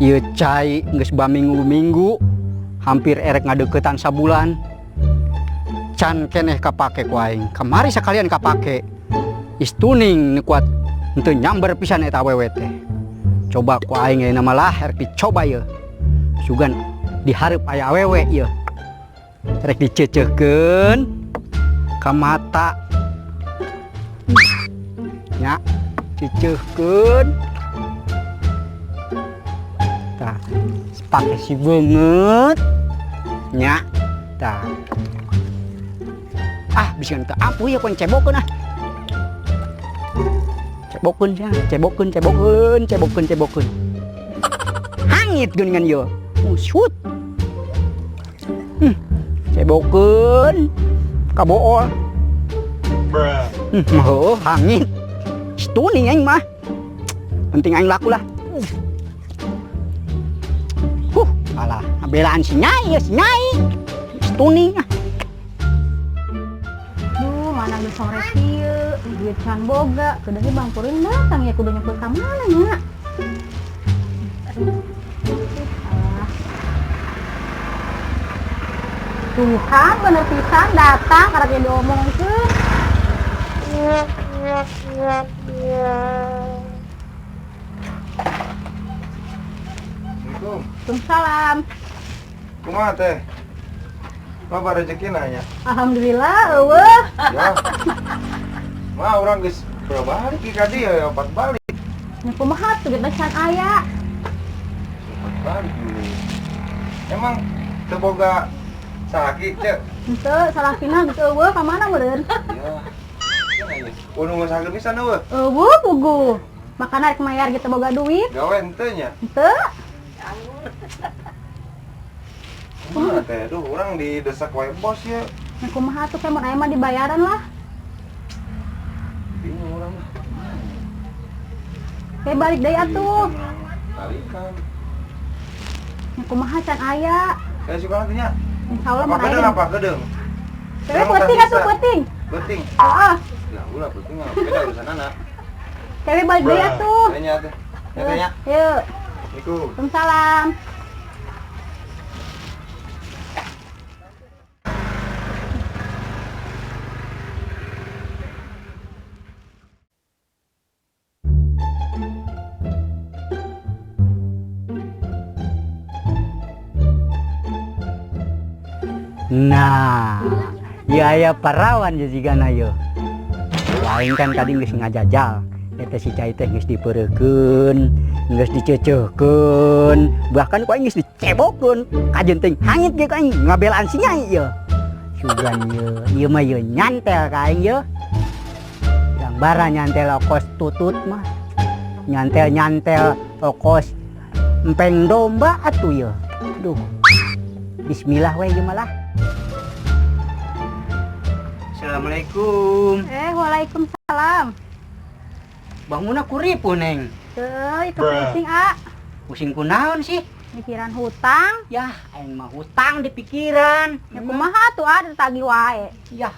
Ieu cai geus baminggu-minggu, hampir erek ngadeukeutan sabulan. Can keneh kapake ku aing. Kamari sakalian kapake. Istuning kuat henteu nyamber pisan eta awewe teh. Coba ku aing ayeuna malah erek dicoba ieu. Sugan dihareup aya awewe ieu. Rek diceuceuhkeun ka mata. Nya, ceuceuhkeun. Tah, pake si beungeut. Nya, tah. Ah, bisikan teu ampuh ya kun cebokeun ah. Cebokeun sia, cebokeun. Hangit geuningan ieu. Usut. Cebokeun. Kabool. Heuh, hangit. Stuning aing mah. Penting aing laku lah. Alah, belaan si Nyai ya, si Nyai. Stuning ah. Duh, mana geus sore kieu, duit can boga, kedah ge Bang Purin datang ya kudu nyebut ka mana nya. Tuhan bener pisan datang karena dia diomongkeun. Waalaikumsalam. Kumaha teh? Loba rezeki nanya. Alhamdulillah eueuh. Ya. Mah urang geus balik ka dieu ya, opat balik. Nya kumaha tuh geus can aya. Opat balik dulu. Emang teu boga salaki ceu? Henteu salakina geus eueuh ka mana meureun? Ya. Unu ngusahakeun pisan eueuh. Eueuh puguh. Makana rek mayar gitu boga duit. Gawe henteu nya. Henteu. Kumaha teh? Duh, urang didesak wae bos ya. Nya kumaha tuh mun aya mah dibayaran lah. Bingung urang mah. Kayak balik deui atuh. Balikan. Nya kumaha can aya. Saya suka nanti nya. Insyaallah Apa mun aya. gedeng apa gedeng? Tapi penting atuh penting. Penting. Heeh. Ya ulah penting mah beda urusan anak. Kayak balik deui atuh. Tanya teh. Ya tanya. Yeuh. Assalamualaikum. Waalaikumsalam. Nah, ya parawan jigana ieu. Lain kan tadi geus ngajajal. Eta si cai teh geus dipeureukkeun, geus diceuceuhkeun, bahkan ku aing geus dicebokeun. Kajenting hangit ge ka aing ngabelaan si Nyai ieu. Sugan ieu mah ieu nyantel ka aing ieu. Yang bara nyantel okos tutut mah. Nyantel okos empeng domba atuh ieu. Duh. Bismillah we ieu malah. Assalamualaikum. Waalaikumsalam. Bangunna kuripuh Neng. Teu, itu pusing, A. Pusing kunaon sih? Mikiran hutang. Yah, aing mah hutang di pikiran. Ya kumaha tuh, A, ditagih wae. Yah,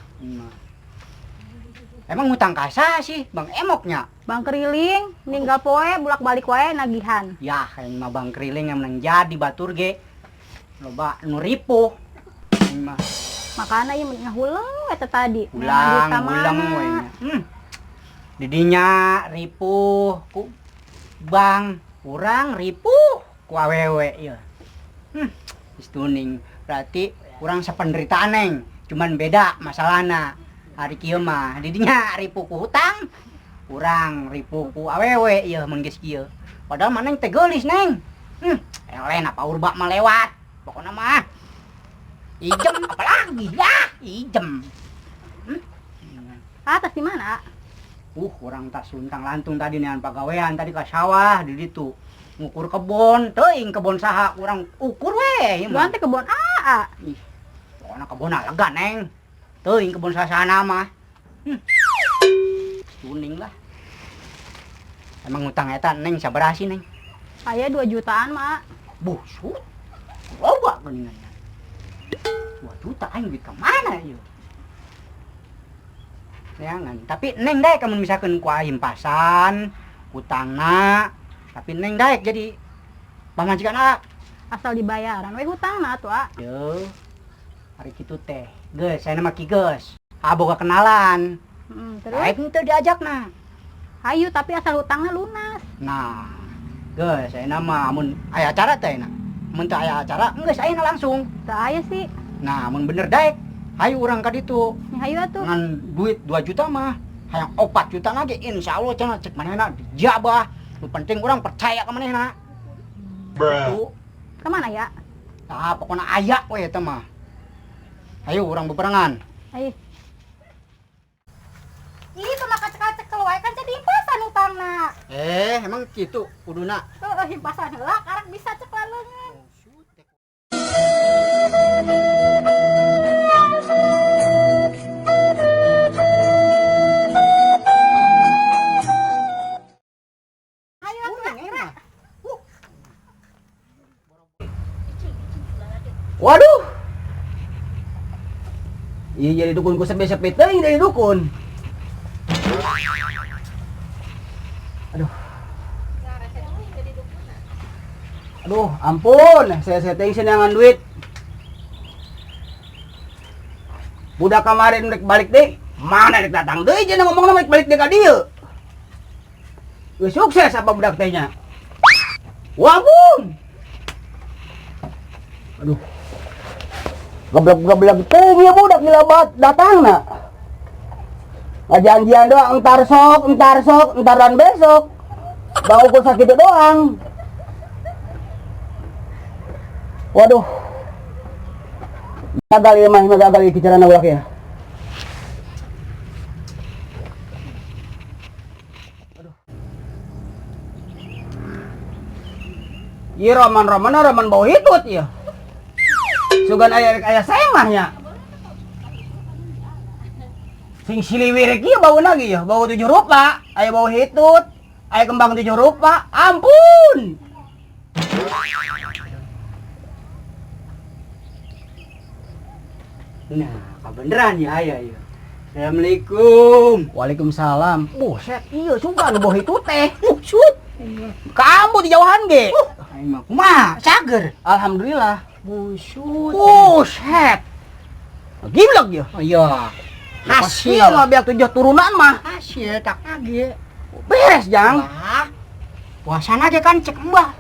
emang hutang kasa sih, Bang Emoknya. Bang Keriling, ninggal poe, bulak-balik wae nagihan. Yah, aing mah Bang Keriling yang menang jadi batur ge. Loba nu ripuh. Aing mah Makana ieu mending huleng eta tadi. ulang we. Didinya ripuh ku Bang, urang ripuh ku awewe ieu. Istuning berarti urang sapenderitaan Neng, cuman beda masalahna. Hari kieu mah didinya ripuh ku hutang, urang ripuh ku awewe ieu mun geus kieu. Padahal maneh teh geulis Neng. Elen apa urba mah lewat. Pokona mah ijem apalagi ya, ijem. Atas di mana? Urang tak suntang lantung tadi nean pagawean tadi ka sawah di ditu. Ngukur kebon, teuing kebon saha urang ukur we. Doan teh kebon A. Ih, pokona kebon lega Neng. Teuing kebon sasana mah. Kuning lah. Emang utang eta Neng sabaraha sih Neng? Aya 2 jutaan, Mak. Busut. Loba geuningan. 2 juta aing duit ka mana ieu? Jangan, tapi Neng daek mun misalkeun ku aing pasan, utangna, tapi Neng daek jadi pamajikan ah. Asal dibayaran we hutangna atuh, ah. Yo. Hari kitu teh. Geus, saya nama Ki Geus. Aboga kenalan. Terus Aing teu diajakna. hayu tapi asal hutangna lunas. Nah, geus saya nama mun aya acara teh na. Mun teu aya acara, geus ayeuna langsung. Teu aya sih. Nah, mun bener daek, hayu urang ka ditu. Nya hayu atuh. Ngan duit 2 juta mah. Hayang 4 juta lagi insyaallah cenah cek manehna dijabah. Nu penting urang percaya ka manehna. Tuh. Kemana ya? Tah pokona aya we eta mah. Hayu urang bebarengan. Ayo. Ih, cuma kacek-kacek keluar kan jadi himpasan utangna. Emang kitu kuduna. Himpasan heula karek bisa cek lalengan. Ayo atuh kira. Waduh. Iya jadi dukun ku sepe-sepe teuing dari dukun. Aduh, ampun, saya setting senangan duit. Budak kemarin rek balik deh. Mana rek datang deui cenah ngomongna rek balik deh ka dieu. Geus sukses apa budak teh nya? Wah, ampun. Aduh. Geblek-geblek teh ya budak gila banget datangna. Janjian doang entar sok, entaran besok. Bang ukur sakit doang. Waduh. Gagal ya mah, gagal ya bicarana ulah ya. Aduh. Iya roman bau hitut ya. Sugan aya saya mahnya. Sing siliwirek ieu bau lagi ya, bau 7 rupa, aya bau hitut, aya kembang 7 rupa. Ampun. Nah, kebeneran ya aya ya. Assalamualaikum. Waalaikumsalam. Buset, iya sugan bau hitut teh. Shoot. Kamu di jauhan ge. Aing mah kumaha? Sager. Alhamdulillah. Busut. Buset. Giblek ya. Oh iya. Hasil mah biar 7 turunan mah. Hasil tak lagi. Beres, Jang. Wah. Puasana aja kan cek mbah.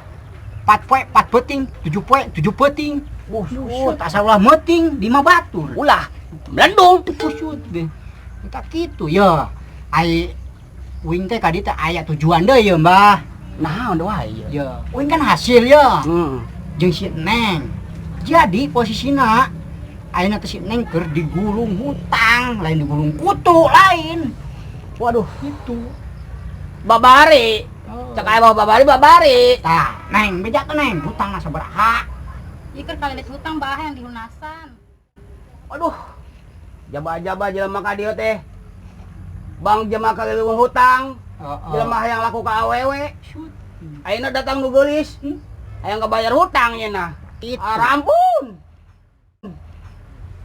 4 poe 4 beting, 7 poe 7 beting. Busut, asal ulah meting 5 batur. Ulah. Melendung. Busut deh. Kita gitu ya. Ai wing teh kadi teh aya tujuan deui ya, Mbah. Nah, udah wae. Ya, wing kan hasil ya. Hmm. Jeung si Neng. Jadi posisina ayeuna teh si Neng keur digulung hutang, lain digulung kutu lain. Waduh, Gitu. babari. Cek aya bawa babari. Tah, Neng, beja ke Neng, hutangna sabaraha? Ieu keur kalilit hutang bae yang dilunasan. Aduh. Jaba-jaba jelema ka dieu teh. Bang jelema ka leuweung hutang, jelema hayang laku ka awewe. Ayeuna datang nu geulis. Hayang kabayar hutang nya. Itu. Ampun.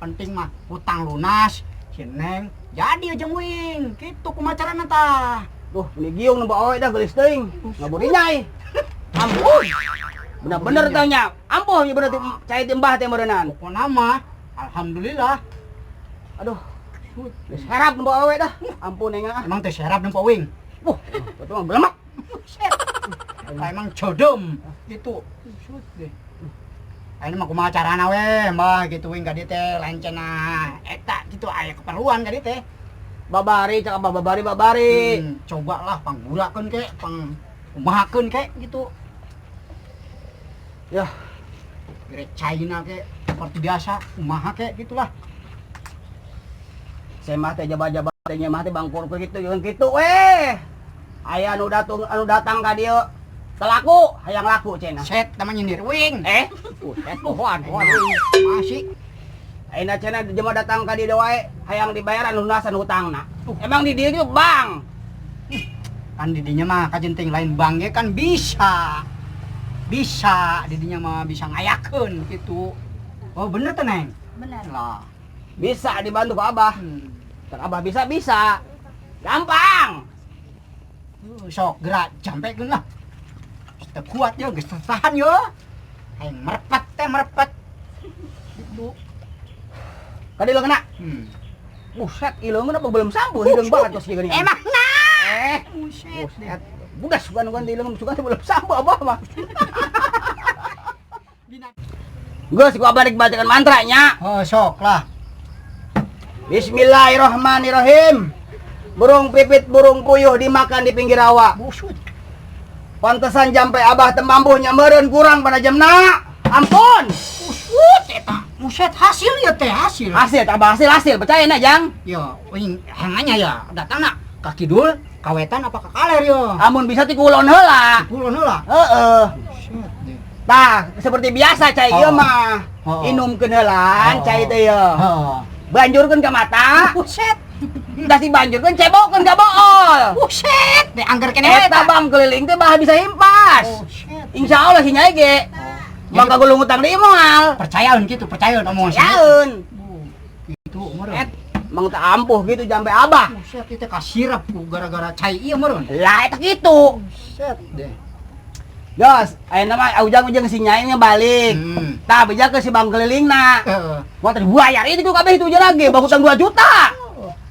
Penting mah hutang lunas, si Neng jadi jeung wing, kitu kumacarana tah. Duh, ini giung nu bawa dah geulis teuing. Ngaburi nyai. Ampun. Bener-bener tanya. Ampun ya berarti cai teh mbah teh meureunnan. Pokona mah alhamdulillah. Aduh. Geus herap nu bawa dah. Ampun enga. Emang teh serap nempo wing. Betul mah belemak. Emang jodom gitu. Shoot deh. Ayeuna mah kumaha carana we, Mbah gitu wing ka dieu teh lain cenah eta gitu aya keperluan ka dieu teh. Babari cak apa babari. Cobalah panggurakeun ke, pang kumahakeun ke gitu. Yah, Gerecaina ke seperti biasa, kumaha ke gitulah. saya mah teh jaba-jaba teh nya mah teh bangkur kitu jeung kitu weh. Aya anu datang ka dieu telaku, hayang laku cenah. Set namanya nyindir wing. Buset pohon. Masih. Ayeuna cenah jelema datang ka dieu wae hayang dibayar anu lunasan hutangna. Emang di dieu itu bang. Kan didinya mah kajenting lain bang ge kan bisa. Bisa didinya mah bisa ngayakeun gitu. Oh bener teh Neng. Bener. Lah. Bisa dibantu ku Abah. Kan Abah bisa. Gampang. Sok gerak jampekeun lah. Teu kuat yo, geus tahan yo. Aing merepet teh merepet. Gitu. Kadieu kena. Buset, ileungeun apa belum sambuh hideung banget tos geuning. Emang nah. Buset. Budas sugan ileungeun sugan belum sambuh abah mah. Geus gua balik bacakan mantranya. Oh, sok lah. Bismillahirrahmanirrahim. Burung pipit, burung puyuh dimakan di pinggir rawa. Busut. Pantesan jampe abah temambuhnya meureun kurang pada jamna. Ampun. Usut eta. Buset, hasil ya teh, hasil. Hasil, abah hasil, percaya na Jang. Ya, wing hanganya ya, datangna ka kidul, kawetan apa ka kaler yo. Amun bisa ti kulon heula. Kulon heula. Heeh. Buset deh. Tah, seperti biasa cai ieu mah. Inumkeun heulaan cai teh ieu. Heeh. Banjurkeun ka mata. Buset. Da si banjurkeun cebokeun ka bool. Buset, deh anggar kene wae Eta bang keliling teh baha bisa himpas. Buset. Insyaallah si nyai ge. Maka gulung utang deui moal. Percayaun gitu, percayaun omong Yaeun. Gitu, meureun. Et mang teu ampuh gitu jampe abah. Buset, itu kasirap ku gara-gara cai ieu meureun. Lah eta kitu. Buset deh. Jos, ayeuna mah ujang-ujang si nyai nya balik. Tah beja ke si bang kelilingna. Heeh. Mau tadi buayar itu kabeh itu aja lagi, bang utang 2 juta.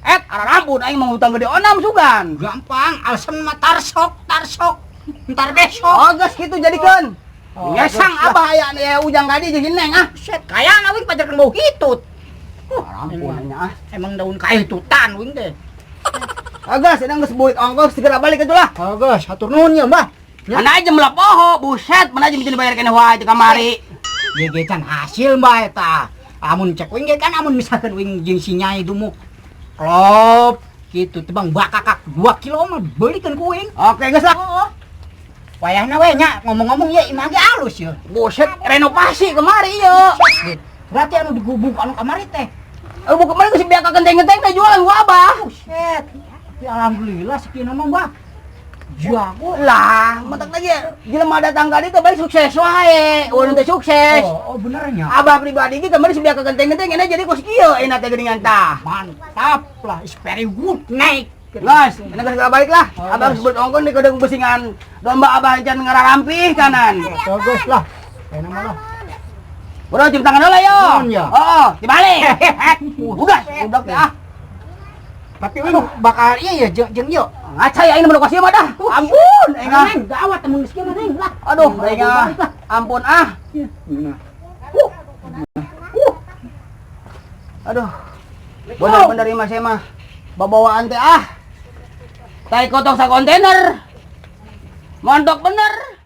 Et arah ampun aing mau utang gede onam sugan. Gampang, alasan mah tarsok. Ntar besok. Oh, geus kitu jadikeun. Oh, Ngesang geus lah. abah aya aya ujang gadi jeung neng ah. Buset, kayana wing pajarkeun bau hitut. Ampun nya ah. Emang daun kahitutan wing teh. Agas, sedang geus buik ongkos segera balik itu lah. Bagus, hatur nuhun ya, Mbah. Ya. Mana aja meula poho, buset, mana aja bisa dibayar kene wae teh kamari. Ieu ge can hasil Mbah eta. Amun cek wing ge kan amun misalkan wing jeung si Nyai dumuk klop gitu teh Bang bakakak 2 kilo mah beulikeun ku wing. Oke, geus lah. Wayahna we nya ngomong-ngomong ya imah ge alus ya. Buset, renovasi kemari ieu. Berarti anu digubuk anu kamari teh. Bukan kemarin geus biaka genteng-genteng teh jualan gua abah. Buset. Ya alhamdulillah sekian mah Mbah. Jago. Lah, mentak lagi jelema datang kali teh balik sukses wae. Ulun teh sukses. Oh benernya. Abah pribadi ge kemarin biaka genteng-genteng ini jadi kos kieu enak teh geuningan tah. Mantap lah, is very good naik. Guys, ini segera balik lah. Abang sebut ongkon di kedeng besingan domba abah encan ngarampih kanan. Bagus lah. Enak malah. Bro, cium tangan dulu yo. Tangan ya? Oh, dibalik. Udah teh ah. Tapi wing bakal iya ya jeung yuk. Ngacai aing mun kasih mah dah. Ampun, enggak. Neng, gawat temen geus kieu mah neng lah. Aduh, enggak. Ampun ah. Aduh. Bener-bener imah saya mah. Babawaan teh ah. Tai kotok sa kontainer. Montok bener.